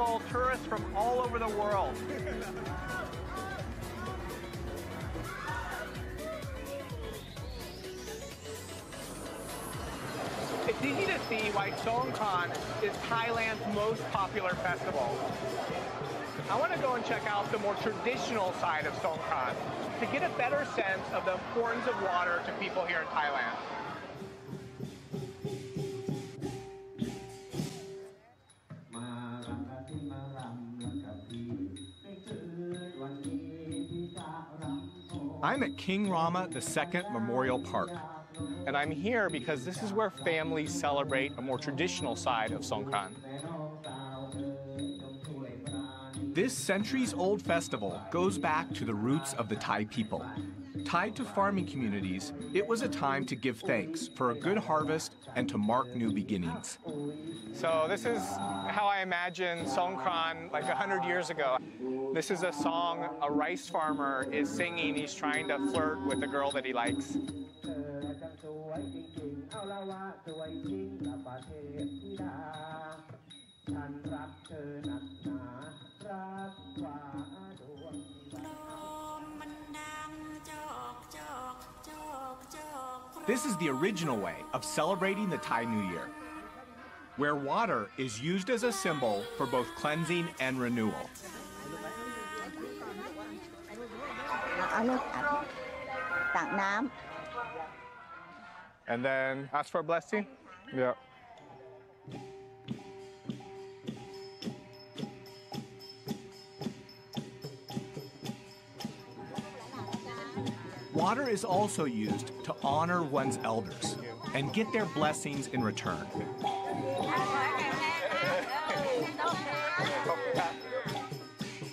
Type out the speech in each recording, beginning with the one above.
people, tourists from all over the world. It's easy to see why Songkran is Thailand's most popular festival. I want to go and check out the more traditional side of Songkran to get a better sense of the importance of water to people here in Thailand. I'm at King Rama II Memorial Park. And I'm here because this is where families celebrate a more traditional side of Songkran. This centuries-old festival goes back to the roots of the Thai people. Tied to farming communities, it was a time to give thanks for a good harvest and to mark new beginnings. So this is how I imagine Songkran like 100 years ago. This is a song a rice farmer is singing. He's trying to flirt with a girl that he likes. This is the original way of celebrating the Thai New Year, where water is used as a symbol for both cleansing and renewal. And then ask for a blessing? Yeah. Water is also used to honor one's elders and get their blessings in return.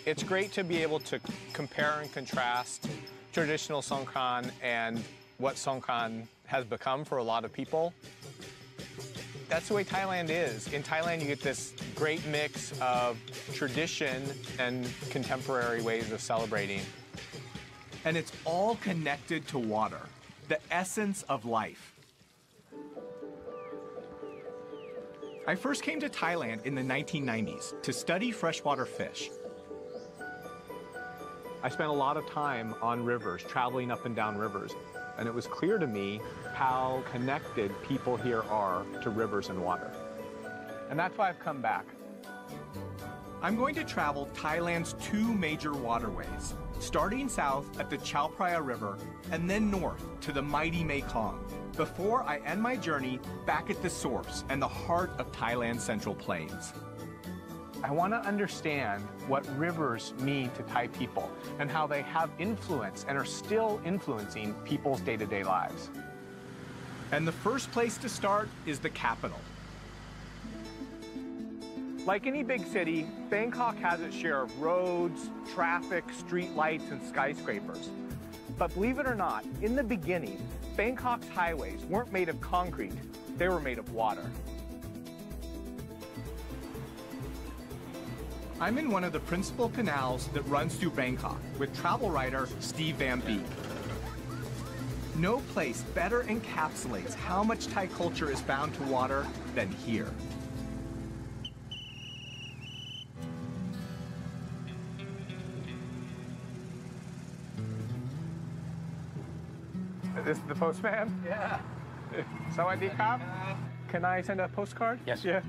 It's great to be able to compare and contrast traditional Songkran and what Songkran has become for a lot of people. That's the way Thailand is. In Thailand, you get this great mix of tradition and contemporary ways of celebrating. And it's all connected to water, the essence of life. I first came to Thailand in the 1990s to study freshwater fish. I spent a lot of time on rivers, traveling up and down rivers, and it was clear to me how connected people here are to rivers and water. And that's why I've come back. I'm going to travel Thailand's two major waterways, starting south at the Chao Phraya River and then north to the mighty Mekong, before I end my journey back at the source and the heart of Thailand's Central Plains. I want to understand what rivers mean to Thai people and how they have influence and are still influencing people's day-to-day lives. And the first place to start is the capital. Like any big city, Bangkok has its share of roads, traffic, street lights, and skyscrapers. But believe it or not, in the beginning, Bangkok's highways weren't made of concrete, they were made of water. I'm in one of the principal canals that runs through Bangkok with travel writer Steve Van Beek. No place better encapsulates how much Thai culture is bound to water than here. This is the postman? Yeah. Sawadee krap. Can I send a postcard? Yes. Yeah.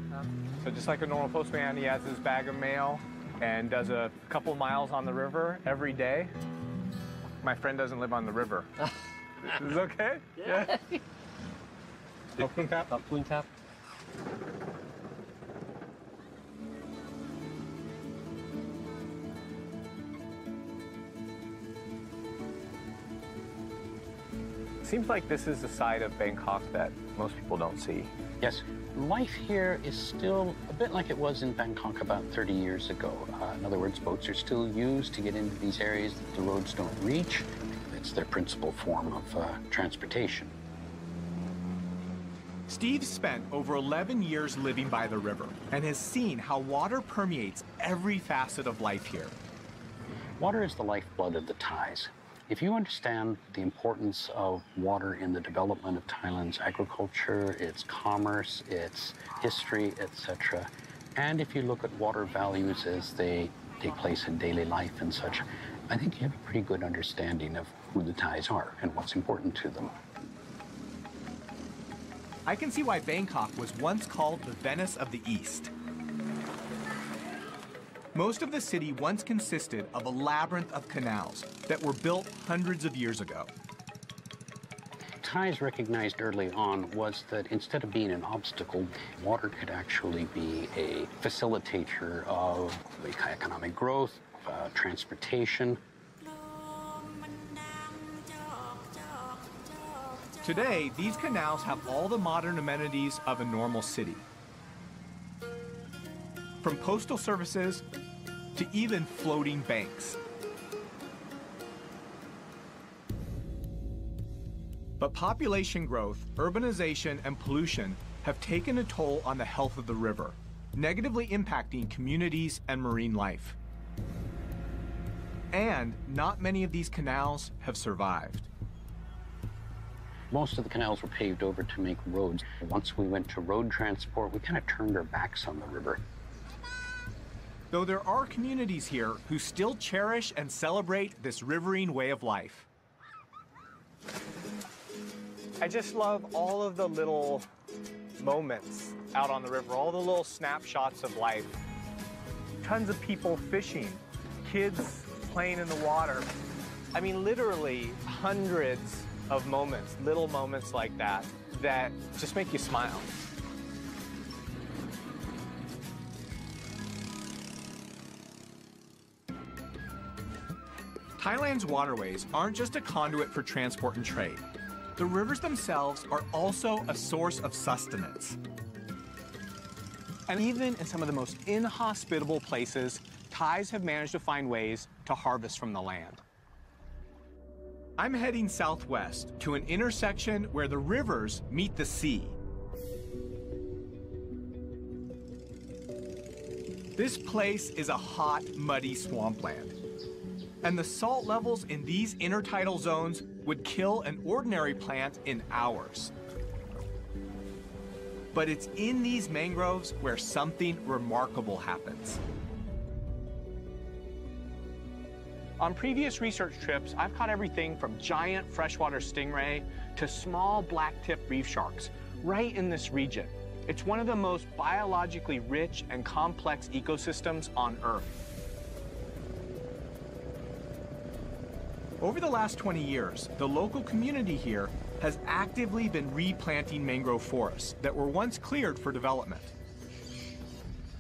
So just like a normal postman, he has his bag of mail and does a couple miles on the river every day. My friend doesn't live on the river. Is this okay? Yeah. Khop khun krap. Seems like this is the side of Bangkok that most people don't see. Yes. Life here is still a bit like it was in Bangkok about 30 years ago. In other words, boats are still used to get into these areas that the roads don't reach. It's their principal form of transportation. Steve spent over 11 years living by the river and has seen how water permeates every facet of life here. Water is the lifeblood of the Thais. If you understand the importance of water in the development of Thailand's agriculture, its commerce, its history, etc., And if you look at water values as they take place in daily life and such, I think you have a pretty good understanding of who the Thais are and what's important to them. I can see why Bangkok was once called the Venice of the East. Most of the city once consisted of a labyrinth of canals that were built hundreds of years ago. Thais recognized early on was that instead of being an obstacle, water could actually be a facilitator of economic growth, transportation. Today, these canals have all the modern amenities of a normal city. From postal services to even floating banks. But population growth, urbanization, and pollution have taken a toll on the health of the river, negatively impacting communities and marine life. And not many of these canals have survived. Most of the canals were paved over to make roads. Once we went to road transport, we kind of turned our backs on the river. Though there are communities here who still cherish and celebrate this riverine way of life. I just love all of the little moments out on the river, all the little snapshots of life. Tons of people fishing, kids playing in the water. I mean, literally hundreds of moments, little moments like that, that just make you smile. Thailand's waterways aren't just a conduit for transport and trade. The rivers themselves are also a source of sustenance. And even in some of the most inhospitable places, Thais have managed to find ways to harvest from the land. I'm heading southwest to an intersection where the rivers meet the sea. This place is a hot, muddy swampland. And the salt levels in these intertidal zones would kill an ordinary plant in hours. But it's in these mangroves where something remarkable happens. On previous research trips, I've caught everything from giant freshwater stingray to small black-tip reef sharks right in this region. It's one of the most biologically rich and complex ecosystems on Earth. Over the last 20 years, the local community here has actively been replanting mangrove forests that were once cleared for development.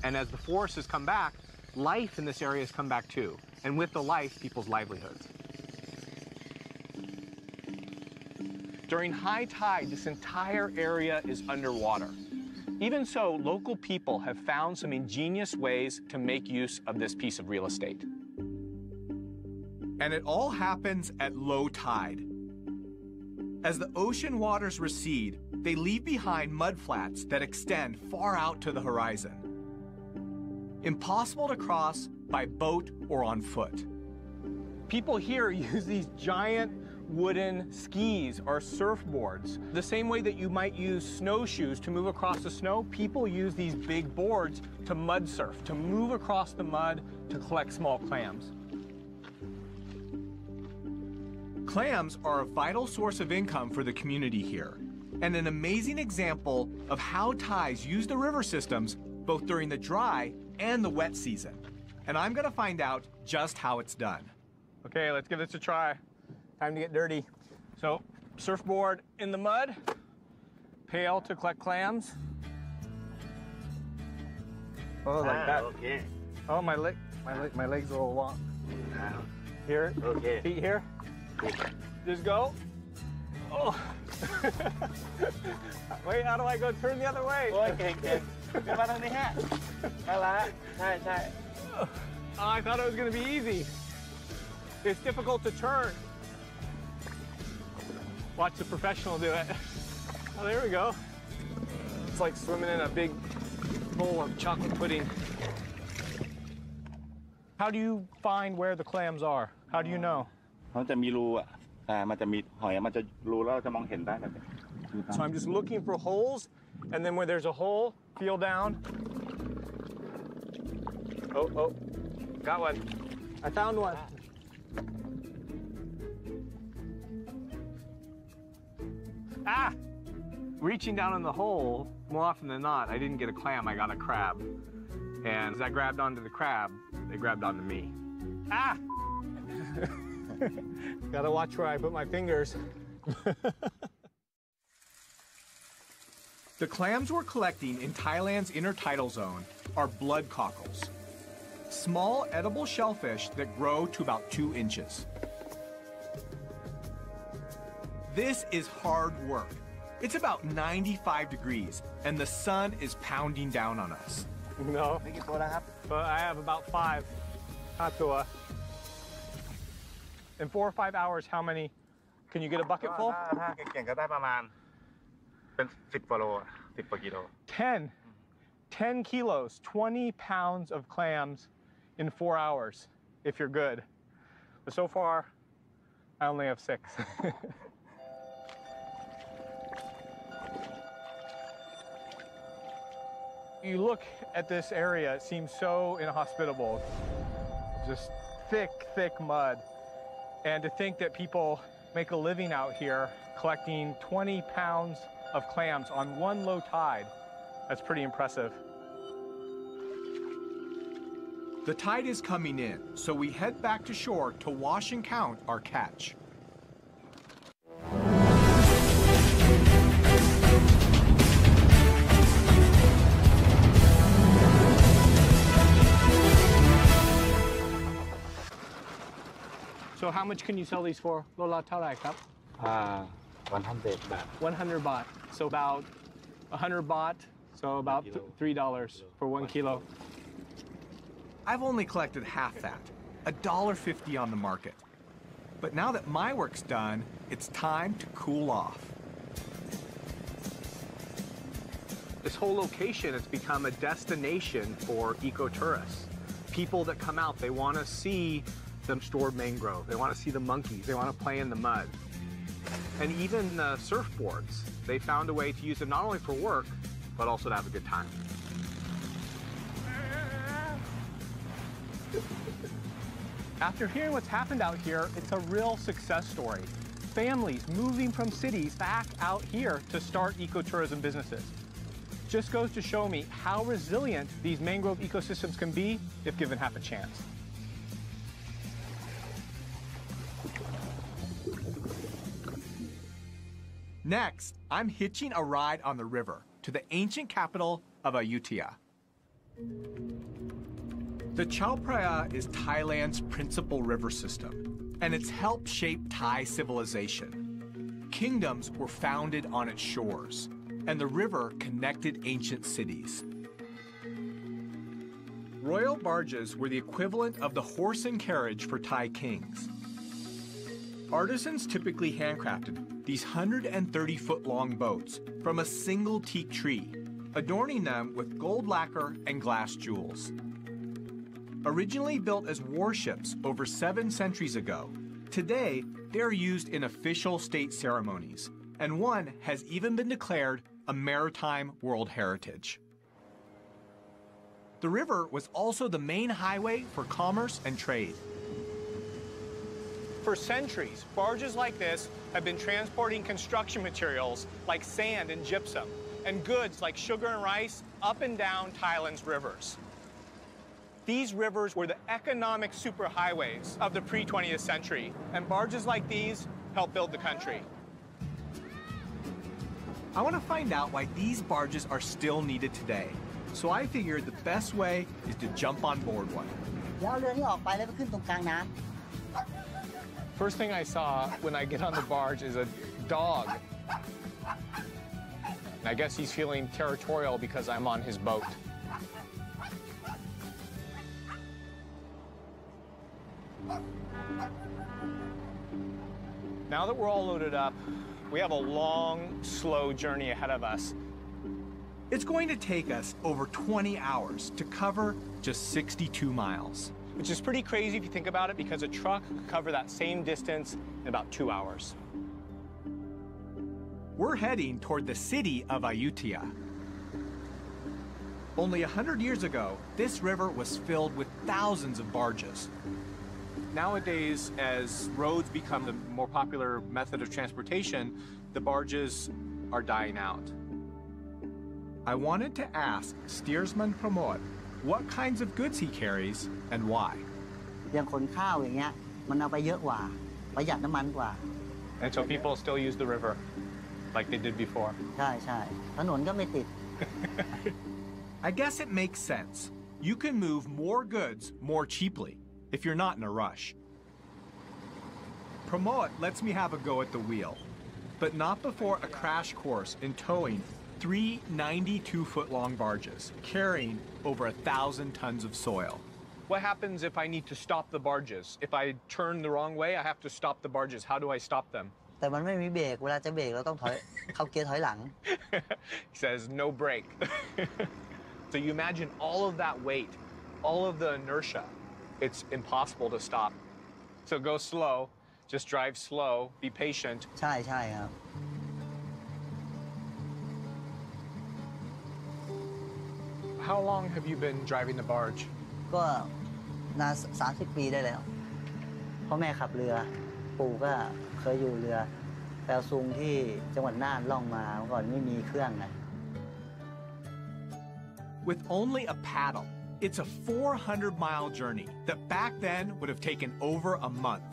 And as the forest has come back, life in this area has come back too. And with the life, people's livelihoods. During high tide, this entire area is underwater. Even so, local people have found some ingenious ways to make use of this piece of real estate. And it all happens at low tide. As the ocean waters recede, they leave behind mudflats that extend far out to the horizon. Impossible to cross by boat or on foot. People here use these giant wooden skis or surfboards. The same way that you might use snowshoes to move across the snow, people use these big boards to mud surf, to move across the mud to collect small clams. Clams are a vital source of income for the community here, and an amazing example of how Thais use the river systems both during the dry and the wet season. And I'm gonna find out just how it's done. Okay, let's give this a try. Time to get dirty. So, surfboard in the mud, pail to collect clams. Oh, like that. Okay. Oh, my leg's a little long. Here, Okay. feet here. Just go. Oh. Wait, how do I go turn the other way? โอ้ยเก่งเก่งเดี๋ยวมาทางนี้ฮะมาละใช่ใช่ Oh, I thought it was going to be easy. It's difficult to turn. Watch the professional do it. Oh, there we go. It's like swimming in a big bowl of chocolate pudding. How do you find where the clams are? How do you know? เขาจะมีรูอ่ะมันจะมีหอยมันจะรูแล้วเราจะมองเห็นได้แบบนี้ So I'm just looking for holes, and then where there's a hole, feel down. Oh, got one. I found one. Ah! Reaching down in the hole, more often than not, I didn't get a clam, I got a crab. And as I grabbed onto the crab, they grabbed onto me. Ah! Gotta watch where I put my fingers. The clams we're collecting in Thailand's intertidal zone are blood cockles, small edible shellfish that grow to about 2 inches. This is hard work. It's about 95 degrees, and the sun is pounding down on us. No. But I have about 5. Hatua. In 4 or 5 hours, how many? Can you get a bucket full? ถ้าเก่งๆก็ได้ประมาณเป็น10 กว่าโล10 กว่ากิโล 10 kilos, 20 pounds of clams in 4 hours, if you're good. But so far, I only have 6. You look at this area, it seems so inhospitable. Just thick, thick mud. And to think that people make a living out here collecting 20 pounds of clams on one low tide, that's pretty impressive. The tide is coming in, so we head back to shore to wash and count our catch. So how much can you sell these for? Lola tarai cup? 100 baht. 100 baht. So about 100 baht. So about $3 for 1 kilo. I've only collected half that, $1.50 on the market. But now that my work's done, it's time to cool off. This whole location has become a destination for ecotourists. People that come out, they want to see the stored mangrove. They want to see the monkeys. They want to play in the mud. And even the surfboards, they found a way to use them not only for work, but also to have a good time. After hearing what's happened out here, it's a real success story. Families moving from cities back out here to start ecotourism businesses. Just goes to show me how resilient these mangrove ecosystems can be if given half a chance. Next, I'm hitching a ride on the river to the ancient capital of Ayutthaya. The Chao Phraya is Thailand's principal river system, and it's helped shape Thai civilization. Kingdoms were founded on its shores, and the river connected ancient cities. Royal barges were the equivalent of the horse and carriage for Thai kings. Artisans typically handcrafted these 130-foot-long boats from a single teak tree, adorning them with gold lacquer and glass jewels. Originally built as warships over 7 centuries ago, today they're used in official state ceremonies, and one has even been declared a maritime World Heritage. The river was also the main highway for commerce and trade. For centuries, barges like this have been transporting construction materials like sand and gypsum, and goods like sugar and rice up and down Thailand's rivers. These rivers were the economic superhighways of the pre-20th century, and barges like these helped build the country. I want to find out why these barges are still needed today, so I figured the best way is to jump on board one. First thing I saw when I get on the barge is a dog. I guess he's feeling territorial because I'm on his boat. Now that we're all loaded up, we have a long, slow journey ahead of us. It's going to take us over 20 hours to cover just 62 miles. Which is pretty crazy if you think about it, because a truck could cover that same distance in about 2 hours. We're heading toward the city of Ayutthaya. Only 100 years ago, this river was filled with thousands of barges. Nowadays, as roads become the more popular method of transportation, the barges are dying out. I wanted to ask steersman Pramod what kinds of goods he carries and why. อย่างขนข้าวอย่างเงี้ยมันเอาไปเยอะกว่าประหยัดน้ำมันกว่า And so people still use the river like they did before. ใช่ใช่ถนนก็ไม่ติด I guess it makes sense. You can move more goods more cheaply if you're not in a rush. Pramod lets me have a go at the wheel, but not before a crash course in towing 3 92-foot-long barges carrying over 1,000 tons of soil. What happens if I need to stop the barges? If I turn the wrong way, I have to stop the barges. How do I stop them? แต่มันไม่มีเบรกเวลาจะเบรกเราต้องถอยเข้าเกียร์ถอยหลัง He says no brake. So you imagine all of that weight, all of the inertia. It's impossible to stop. So go slow, just drive slow, be patient. ใช่ใช่ครับ How long have you been driving the barge? ก็นาน30 ปีได้แล้วพ่อแม่ขับเรือปู่ก็เคยอยู่เรือแปลซุงที่จังหวัดน่านล่องมาเมื่อก่อนไม่มีเครื่องไง With only a paddle, it's a 400-mile journey that back then would have taken over a month.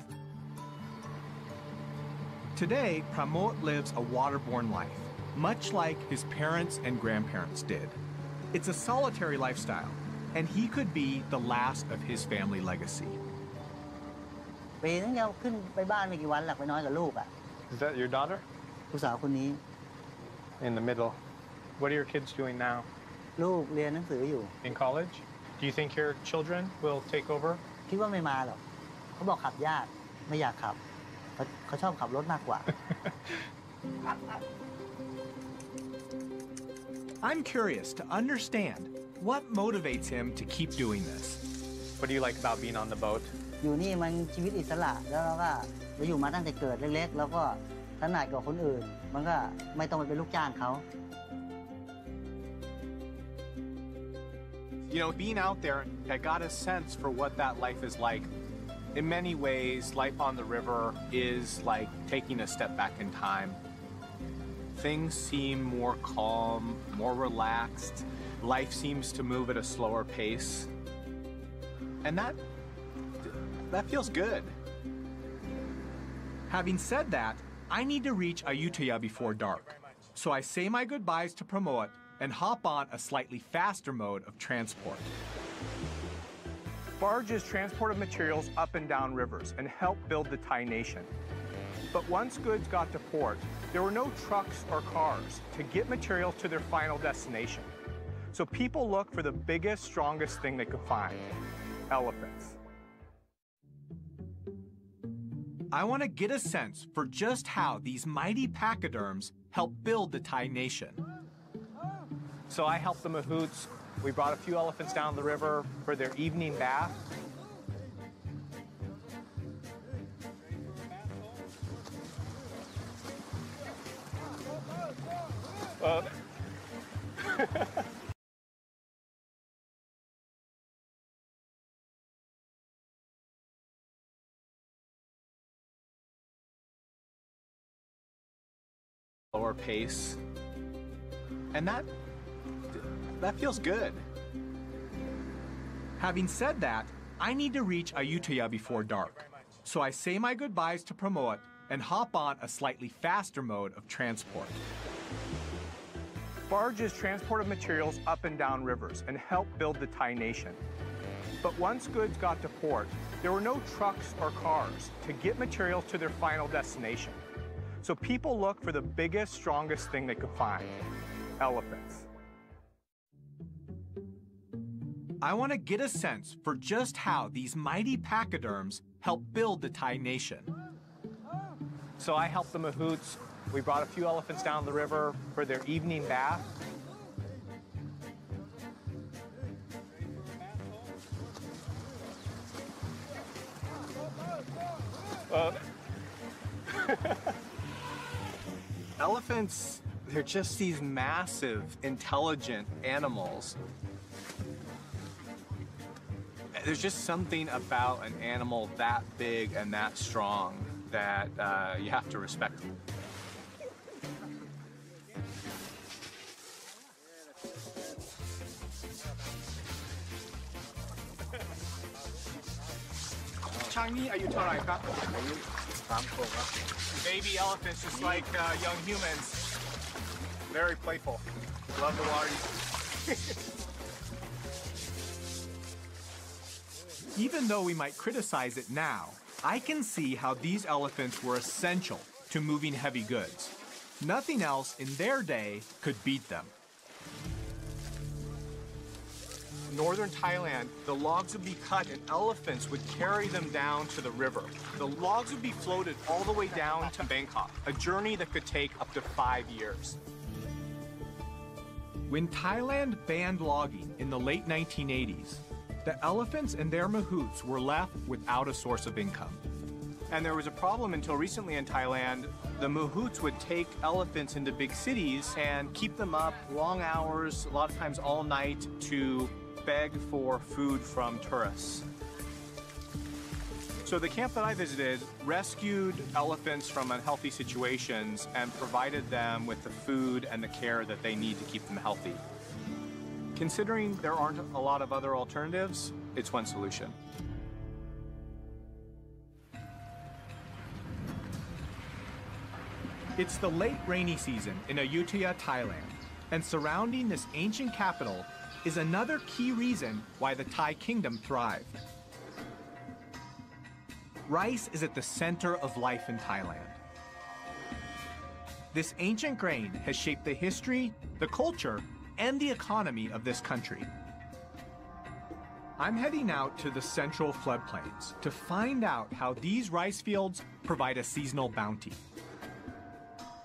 Today, Pramod lives a waterborne life, much like his parents and grandparents did. It's a solitary lifestyle, and he could be the last of his family legacy. ปีนึงเราขึ้นไปบ้านไม่กี่วันหลักไปน้อยกับลูกอ่ะ Is that your daughter? ลูกสาวคนนี้ In the middle. What are your kids doing now? ลูกเรียนหนังสืออยู่ In college? Do you think your children will take over? คิดว่าไม่มาหรอกเขาบอกขับยากไม่อยากขับเขาชอบขับรถมากกว่า I'm curious to understand what motivates him to keep doing this. What do you like about being on the boat? อยู่นี่มันชีวิตอิสระแล้วเราก็เราอยู่มาตั้งแต่เกิดเล็กๆแล้วก็ถนัดกว่าคนอื่นมันก็ไม่ต้องไปเป็นลูกจ้างเขา You know, being out there, I got a sense for what that life is like. In many ways, life on the river is like taking a step back in time. Things seem more calm, more relaxed. Life seems to move at a slower pace. And that feels good. Having said that, I need to reach Ayutthaya before dark. So I say my goodbyes to Pramod and hop on a slightly faster mode of transport. Barges transported materials up and down rivers and helped build the Thai nation. But once goods got to port, there were no trucks or cars to get materials to their final destination. So people looked for the biggest, strongest thing they could find: elephants. I want to get a sense for just how these mighty pachyderms helped build the Thai nation. So I helped the mahouts. We brought a few elephants down the river for their evening bath. Lower pace. And that feels good. Having said that, I need to reach Ayutthaya before dark. So I say my goodbyes to Pramod and hop on a slightly faster mode of transport. Barges transported materials up and down rivers and helped build the Thai nation. But once goods got to port, there were no trucks or cars to get materials to their final destination. So people looked for the biggest, strongest thing they could find: elephants. I want to get a sense for just how these mighty pachyderms helped build the Thai nation. So I helped the mahouts. We brought a few elephants down the river for their evening bath. Elephants, they're just these massive, intelligent animals. There's just something about an animal that big and that strong that you have to respect. Changi, are you Tarai? Baby elephants, just like young humans. Very playful. Love the water. Even though we might criticize it now, I can see how these elephants were essential to moving heavy goods. Nothing else in their day could beat them. In northern Thailand, the logs would be cut and elephants would carry them down to the river. The logs would be floated all the way down to Bangkok, a journey that could take up to 5 years. When Thailand banned logging in the late 1980s, the elephants and their mahouts were left without a source of income. And there was a problem until recently in Thailand. The mahouts would take elephants into big cities and keep them up long hours, a lot of times all night, to beg for food from tourists. So the camp that I visited rescued elephants from unhealthy situations and provided them with the food and the care that they need to keep them healthy. Considering there aren't a lot of other alternatives, it's one solution. It's the late rainy season in Ayutthaya, Thailand, and surrounding this ancient capital is another key reason why the Thai kingdom thrived. Rice is at the center of life in Thailand. This ancient grain has shaped the history, the culture, and the economy of this country. I'm heading out to the central floodplains to find out how these rice fields provide a seasonal bounty.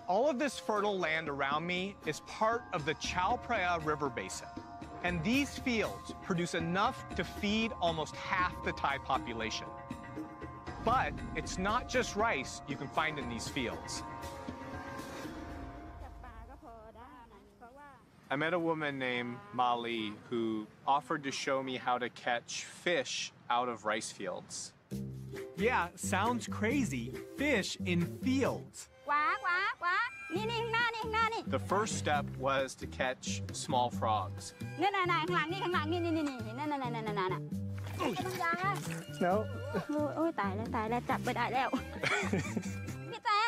All of this fertile land around me is part of the Chao Phraya River Basin. And these fields produce enough to feed almost half the Thai population. But it's not just rice you can find in these fields. I met a woman named Mali who offered to show me how to catch fish out of rice fields. Yeah, sounds crazy. Fish in fields. The first step was to catch small frogs. No.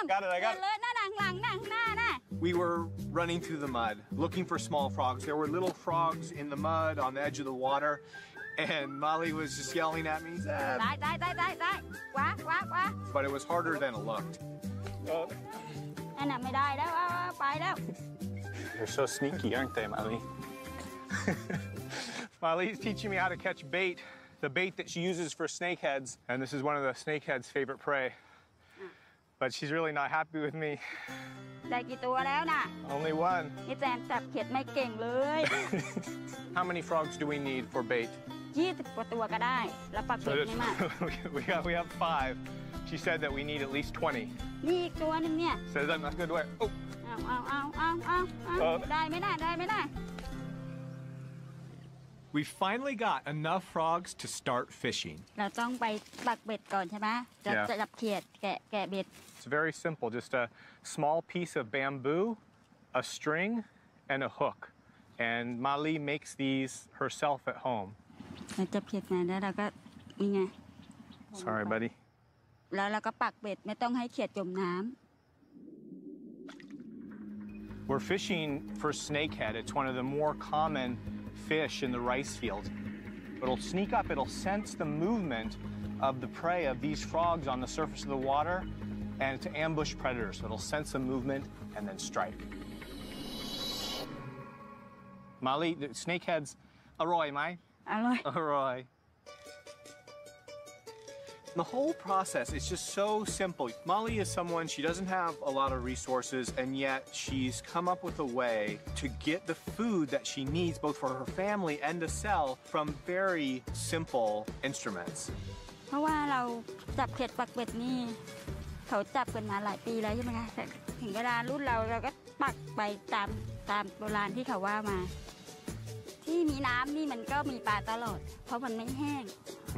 Got it, I got it. We were running through the mud, looking for small frogs. There were little frogs in the mud on the edge of the water, and Molly was just yelling at me, but it was harder than it looked. They're so sneaky, aren't they, Molly? Molly's teaching me how to catch bait, the bait that she uses for snakeheads, and this is one of the snakeheads' favorite prey. But she's really not happy with me. Only one. How many frogs do we need for bait? We have 5. She said that we need at least 20. Says that not good way. We finally got enough frogs to start fishing. It's very simple, just a small piece of bamboo, a string, and a hook. And Mali makes these herself at home. Sorry, buddy. We're fishing for snakehead. It's one of the more common fish in the rice fields. It'll sneak up, it'll sense the movement of the prey of these frogs on the surface of the water, and to ambush predators. So it'll sense the movement and then strike. Mali, the snakeheads, aroy mai? Aroy. The whole process is just so simple. Molly is someone, she doesn't have a lot of resources, and yet she's come up with a way to get the food that she needs, both for her family and to sell, from very simple instruments.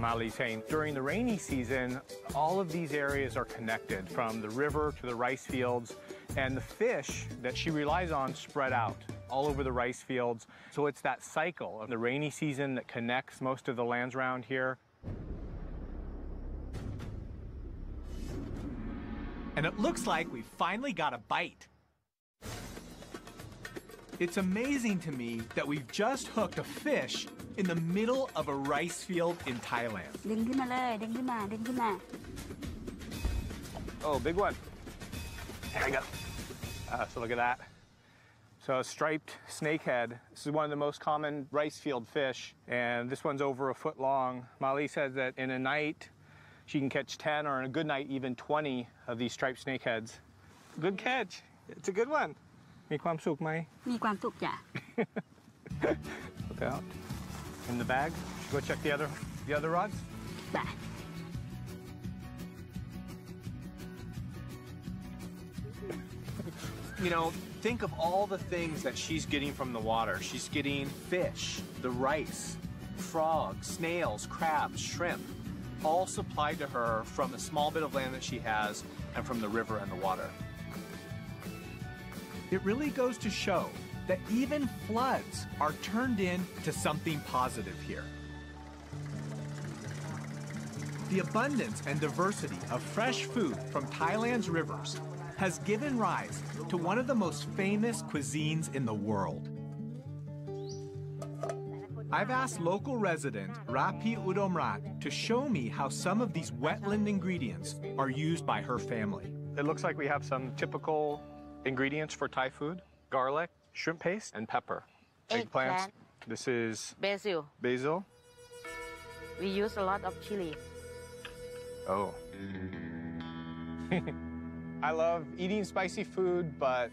Mali saying during the rainy season, all of these areas are connected from the river to the rice fields, and the fish that she relies on spread out all over the rice fields. So it's that cycle of the rainy season that connects most of the lands around here. And it looks like we finally got a bite. It's amazing to me that we've just hooked a fish in the middle of a rice field in Thailand. ดึงขึ้นมาเลยดึงขึ้นมาดึงขึ้นมา Oh, big one. There we go. So look at that. So a striped snakehead. This is one of the most common rice field fish, and this one's over a foot long. Mali says that in a night, she can catch 10, or in a good night, even 20 of these striped snakeheads. Good catch. It's a good one. มีความสุขไหม มีความสุขจ้ะ Look out. In the bag. Go check the other rods. ได้ You know, think of all the things that she's getting from the water. She's getting fish, the rice, frogs, snails, crabs, shrimp, all supplied to her from the small bit of land that she has and from the river and the water. It really goes to show that even floods are turned into something positive here. The abundance and diversity of fresh food from Thailand's rivers has given rise to one of the most famous cuisines in the world. I've asked local resident Rapi Udomrat to show me how some of these wetland ingredients are used by her family. It looks like we have some typical ingredients for Thai food: garlic, shrimp paste, and pepper. Eggplants. This is Basil. basil. We use a lot of chili. Oh. I love eating spicy food, but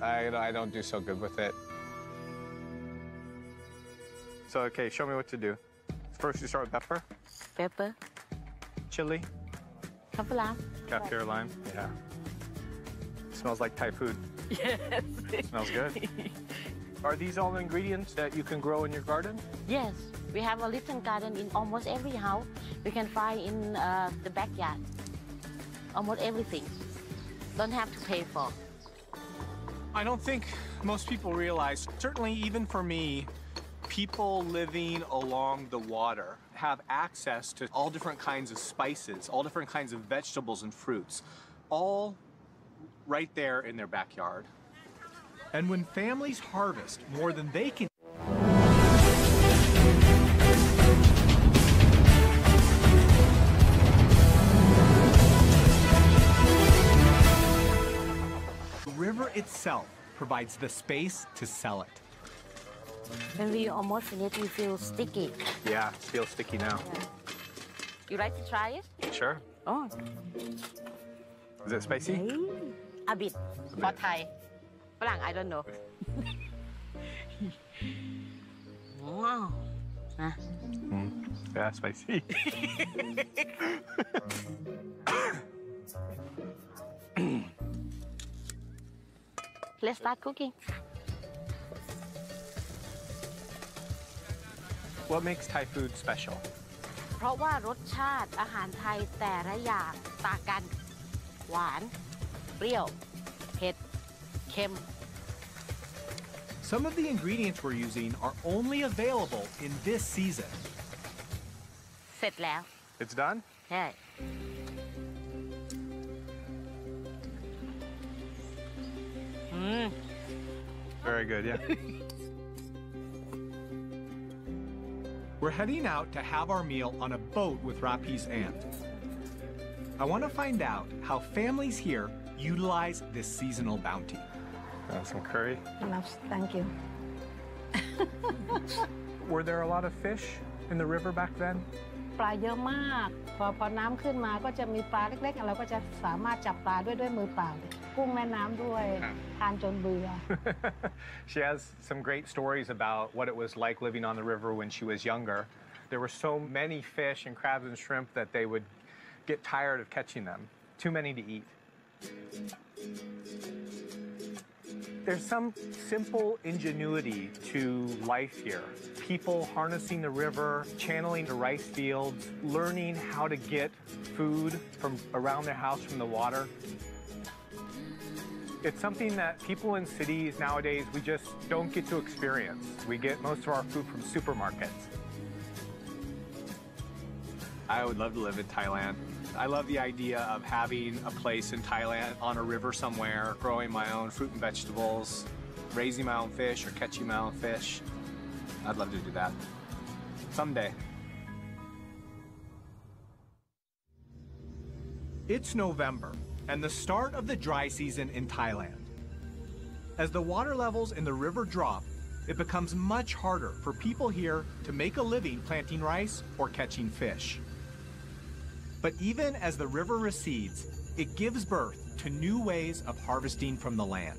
I don't do so good with it. So, okay, show me what to do. First, you start with pepper, Pepper. chili, Kaffir lime. kaffir lime. Yeah. Smells like Thai food. Yes. Smells good. Are these all the ingredients that you can grow in your garden? Yes. We have a little garden in almost every house. We can find in the backyard. Almost everything. Don't have to pay for. I don't think most people realize, certainly even for me, people living along the water have access to all different kinds of spices, all different kinds of vegetables and fruits, all right there in their backyard. And when families harvest more than they can the river itself provides the space to sell it. When we almost finish, we feel sticky. Yeah, it feels sticky now. You like to try it? Sure. Oh. Is it spicy? A bit. For Thai. ฝรั่ง I don't know. Wow. Yeah, spicy. Let's start cooking. What makes Thai food special? เพราะว่ารสชาติอาหารไทยแต่ละอย่างต่างกัน หวาน เปรี้ยว เผ็ด เค็ม Some of the ingredients we're using are only available in this season. เสร็จแล้ว It's done? ใช่ Very good, yeah. We're heading out to have our meal on a boat with Rapi's aunt. I want to find out how families here utilize this seasonal bounty. Some curry. Thank you. Were there a lot of fish in the river back then? ปลาเยอะมากพอน้ำขึ้นมาก็จะมีปลาเล็กๆเราก็จะสามารถจับปลาด้วยมือเปล่ากุ้งแม่น้ำด้วยทานจนเบื่อ She has some great stories about what it was like living on the river when she was younger. There were so many fish and crabs and shrimp that they would get tired of catching them. Too many to eat. There's some simple ingenuity to life here. People harnessing the river, channeling the rice fields, learning how to get food from around their house from the water. It's something that people in cities nowadays, we just don't get to experience. We get most of our food from supermarkets. I would love to live in Thailand. I love the idea of having a place in Thailand on a river somewhere, growing my own fruit and vegetables, raising my own fish or catching my own fish. I'd love to do that someday. It's November and the start of the dry season in Thailand. As the water levels in the river drop, it becomes much harder for people here to make a living planting rice or catching fish. But even as the river recedes, it gives birth to new ways of harvesting from the land.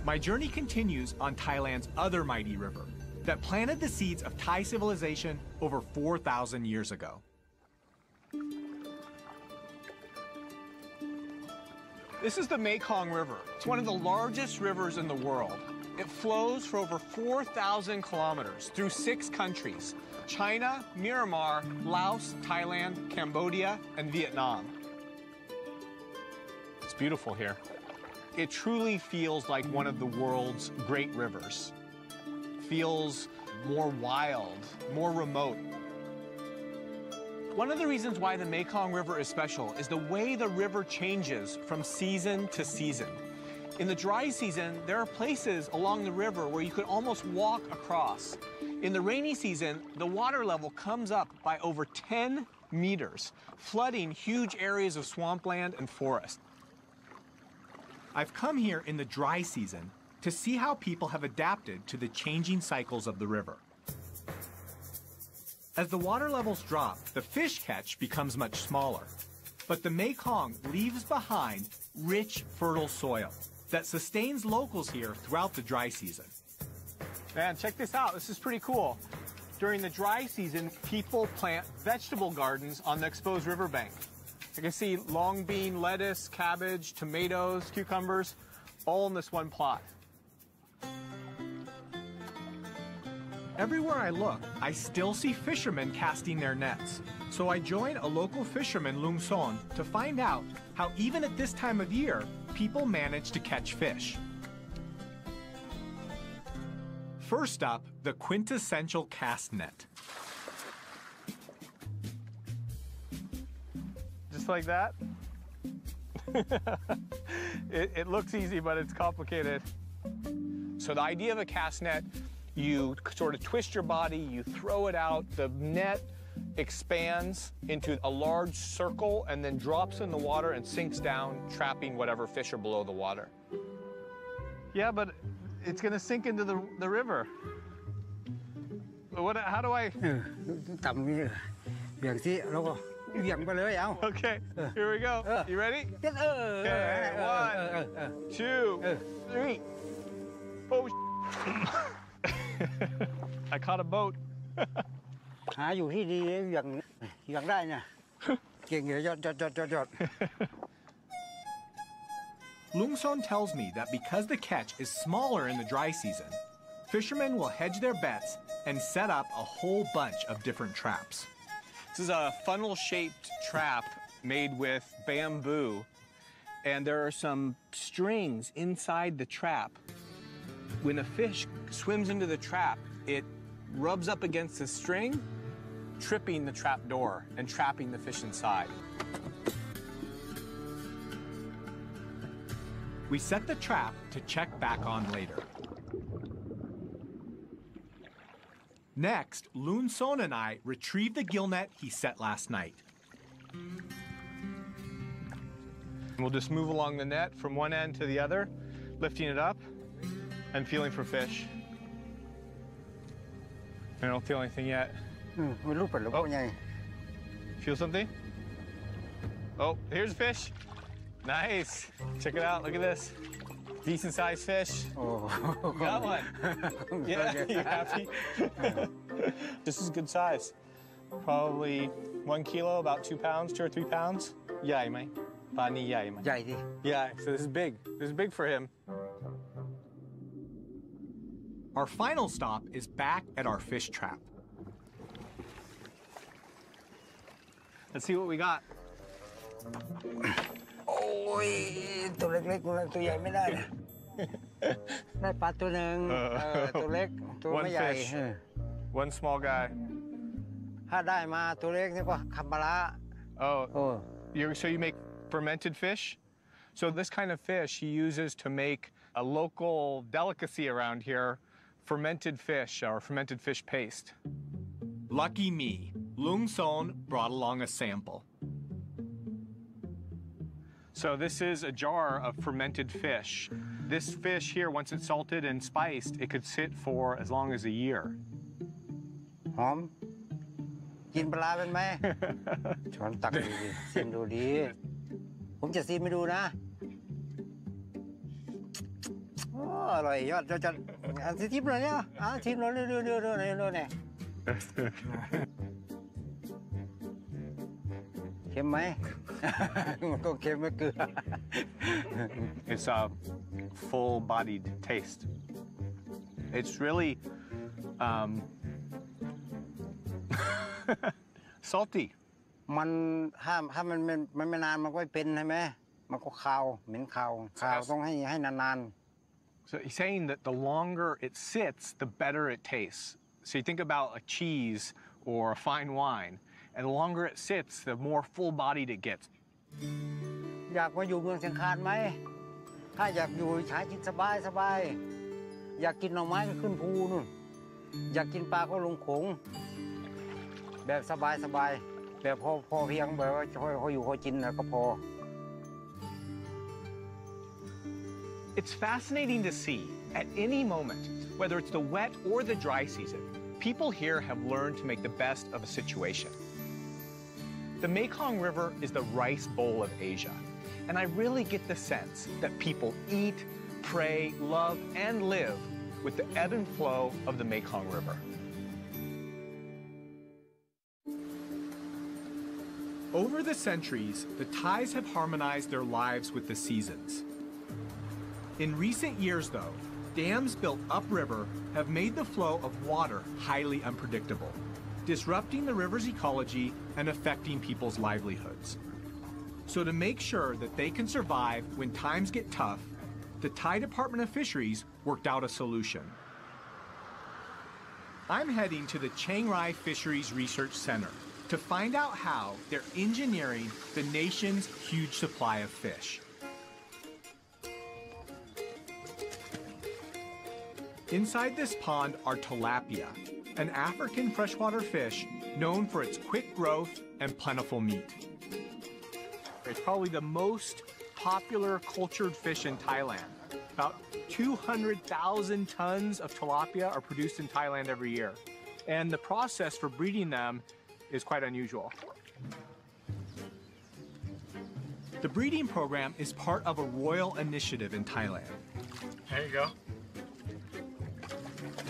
My journey continues on Thailand's other mighty river that planted the seeds of Thai civilization over 4,000 years ago. This is the Mekong River. It's one of the largest rivers in the world. It flows for over 4,000 kilometers through 6 countries: China, Myanmar, Laos, Thailand, Cambodia, and Vietnam. It's beautiful here. It truly feels like one of the world's great rivers. Feels more wild, more remote. One of the reasons why the Mekong River is special is the way the river changes from season to season. In the dry season, there are places along the river where you could almost walk across. In the rainy season, the water level comes up by over 10 meters, flooding huge areas of swampland and forest. I've come here in the dry season to see how people have adapted to the changing cycles of the river. As the water levels drop, the fish catch becomes much smaller. But the Mekong leaves behind rich, fertile soil that sustains locals here throughout the dry season. Man, check this out. This is pretty cool. During the dry season, people plant vegetable gardens on the exposed riverbank. You can see long bean, lettuce, cabbage, tomatoes, cucumbers, all in this one plot. Everywhere I look, I still see fishermen casting their nets. So I join a local fisherman, Lung Son, to find out how even at this time of year, people manage to catch fish. First up, the quintessential cast net. Just like that? It looks easy, but it's complicated. So the idea of a cast net, you sort of twist your body, you throw it out, the net expands into a large circle and then drops in the water and sinks down, trapping whatever fish are below the water. Yeah, but it's gonna sink into the river. How do I? Okay, here we go. You ready? Okay, 1, 2, 3. Oh, I caught a boat. Lung Son tells me that because the catch is smaller in the dry season, fishermen will hedge their bets and set up a whole bunch of different traps. This is a funnel-shaped trap made with bamboo, and there are some strings inside the trap. When a fish swims into the trap, it rubs up against the string, tripping the trap door and trapping the fish inside. We set the trap to check back on later. Next, Lun Son and I retrieve the gill net he set last night. We'll just move along the net from one end to the other, lifting it up and feeling for fish. I don't feel anything yet. Oh. Feel something? Oh, here's a fish. Nice. Check it out. Look at this. Decent sized fish. Oh. Got one. Yeah, you happy? This is good size. Probably 1 kilo, about 2 pounds, 2 or 3 pounds. ใหญ่ไหม ปลานี่ใหญ่ไหม ใหญ่ดิ Yeah, so this is big. This is big for him. Our final stop is back at our fish trap. Let's see what we got. โอ้ยตัวเล็กๆตัวใหญ่ไม่ได้นะได้ปลาตัวหนึ่งตัวเล็กตัวไม่ใหญ่ One fish. One small guy. ถ้าได้มาตัวเล็กนี่ก็คำปลาร้า Oh, so you make fermented fish? So this kind of fish he uses to make a local delicacy around here, fermented fish or fermented fish paste. Lucky me, Lung Son brought along a sample. So this is a jar of fermented fish. This fish here, once it's salted and spiced, it could sit for as long as a year. หอมกินปลาเป็นไหม ช้อนตักดูดิชิมดูดิผมจะชิมให้ดูนะโอ้อร่อยยอดจะชิมเลยเนี่ยชิมเลยเรื่อยๆเนี่ยเค็มไหม ก็เค็มไม่เกลือ It's a full-bodied taste. It's really salty. มันถ้ามันไม่นานมันก็ไม่เป็นใช่ไหมมันก็คาวเหม็นคาวต้องให้นานๆ So he's saying that the longer it sits, the better it tastes. So you think about a cheese or a fine wine, and the longer it sits, the more full-bodied it gets. อยากมาอยู่เมืองเชียงคานไหมถ้าอยากอยู่หากินสบายอยากกินหน่อไม้ก็ขึ้นภูนู่นอยากกินปลาก็ลงโขงแบบสบายแบบพอเพียงแบบว่าพออยู่พอกินแล้วก็พอ It's fascinating to see, at any moment, whether it's the wet or the dry season, people here have learned to make the best of a situation. The Mekong River is the rice bowl of Asia, and I really get the sense that people eat, pray, love, and live with the ebb and flow of the Mekong River. Over the centuries, the Thais have harmonized their lives with the seasons. In recent years, though, dams built upriver have made the flow of water highly unpredictable, disrupting the river's ecology and affecting people's livelihoods. So to make sure that they can survive when times get tough, the Thai Department of Fisheries worked out a solution. I'm heading to the Chiang Rai Fisheries Research Center to find out how they're engineering the nation's huge supply of fish. Inside this pond are tilapia, an African freshwater fish known for its quick growth and plentiful meat. It's probably the most popular cultured fish in Thailand. About 200,000 tons of tilapia are produced in Thailand every year. And the process for breeding them is quite unusual. The breeding program is part of a royal initiative in Thailand. There you go.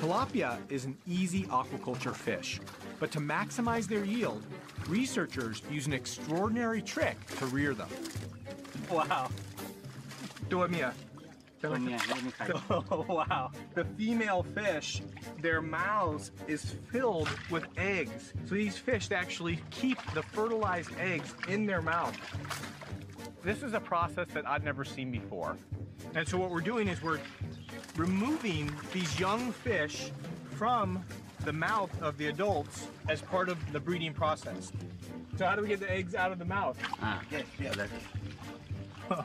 Tilapia is an easy aquaculture fish, but to maximize their yield, researchers use an extraordinary trick to rear them. Wow. Duamia. Oh, wow. The female fish, their mouths is filled with eggs. So these fish actually keep the fertilized eggs in their mouth. This is a process that I'd never seen before. And so what we're doing is we're removing these young fish from the mouth of the adults as part of the breeding process. So how do we get the eggs out of the mouth?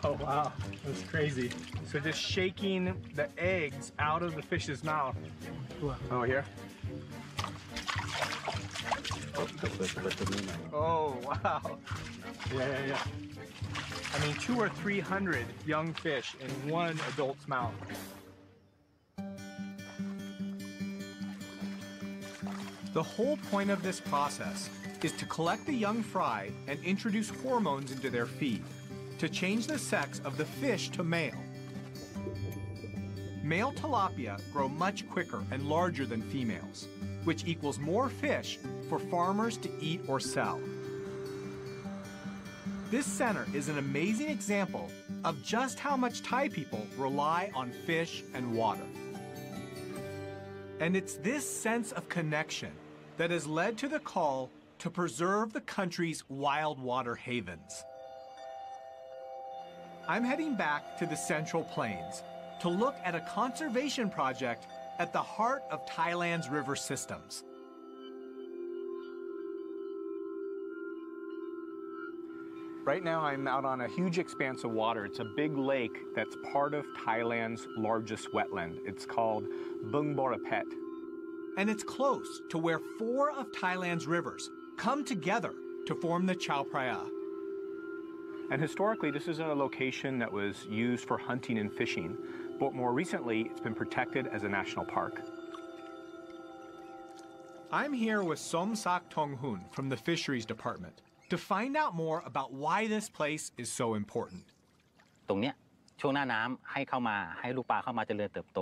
Oh, wow. That's crazy. So just shaking the eggs out of the fish's mouth. Oh, here. Oh, wow. Yeah. I mean, 200 or 300 young fish in one adult's mouth. The whole point of this process is to collect the young fry and introduce hormones into their feed to change the sex of the fish to male. Male tilapia grow much quicker and larger than females, which equals more fish for farmers to eat or sell. This center is an amazing example of just how much Thai people rely on fish and water. And it's this sense of connection that has led to the call to preserve the country's wild water havens. I'm heading back to the Central Plains to look at a conservation project at the heart of Thailand's river systems. Right now I'm out on a huge expanse of water. It's a big lake that's part of Thailand's largest wetland. It's called Mغامرات. And it's close to where 4 of Thailand's rivers come together to form the Chao Phraya. And historically, this is a location that was used for hunting and fishing, but more recently, it's been protected as a national park. I'm here with Somsak Tonghun from the Fisheries Department to find out more about why this place is so important. ตรงเนี้ยช่วงหน้าน้ำให้เข้ามาให้ลูกปลาเข้ามาเจริญเติบโต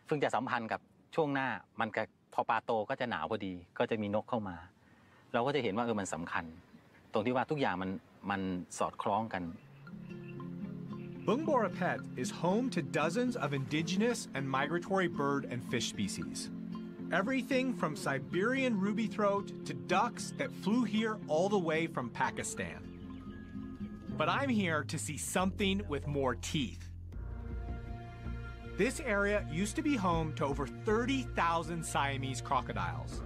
ซึ่งจะสัมพันธ์กับช่วงหน้ามันก็พอปลาโตก็จะหนาวพอดีก็จะมีนกเข้ามาเราก็จะเห็นว่ามันสำคัญตรงที่ว่าทุกอย่างมันสอดคล้องกัน Mغامrāt is home to dozens of indigenous and migratory bird and fish species. Everything from Siberian rubythroat to ducks that flew here all the way from Pakistan. But I'm here to see something with more teeth. This area used to be home to over 30,000 Siamese crocodiles.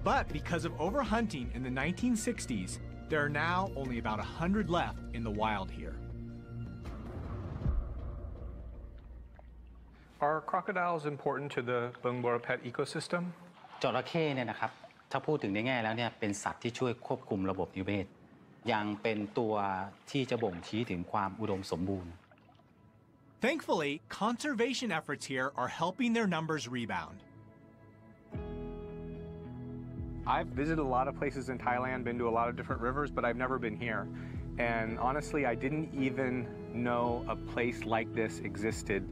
But because of overhunting in the 1960s, there are now only about 100 left in the wild here. Are crocodiles important to the Mغامrāt ecosystem? จระเข้เนี่ยนะครับถ้าพูดถึงในแง่แล้วเนี่ยเป็นสัตว์ที่ช่วยควบคุมระบบนิเวศยังเป็นตัวที่จะบ่งชี้ถึงความอุดมสมบูรณ์ Thankfully, conservation efforts here are helping their numbers rebound. I've visited a lot of places in Thailand, been to a lot of different rivers, but I've never been here. And honestly, I didn't even know a place like this existed.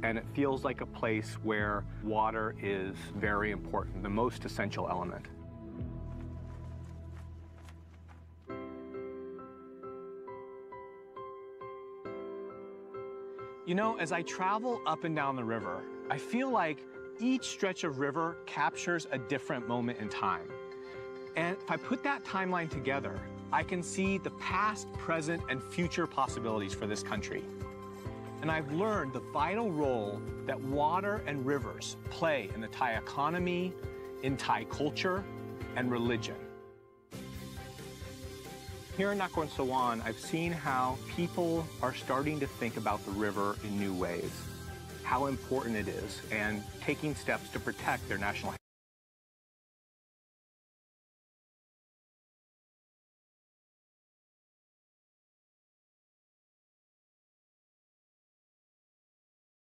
And it feels like a place where water is very important, the most essential element. You know, as I travel up and down the river, I feel like each stretch of river captures a different moment in time. And if I put that timeline together, I can see the past, present, and future possibilities for this country. And I've learned the vital role that water and rivers play in the Thai economy, in Thai culture, and religion. Here in Nakhon Sawan, I've seen how people are starting to think about the river in new ways, how important it is, and taking steps to protect their national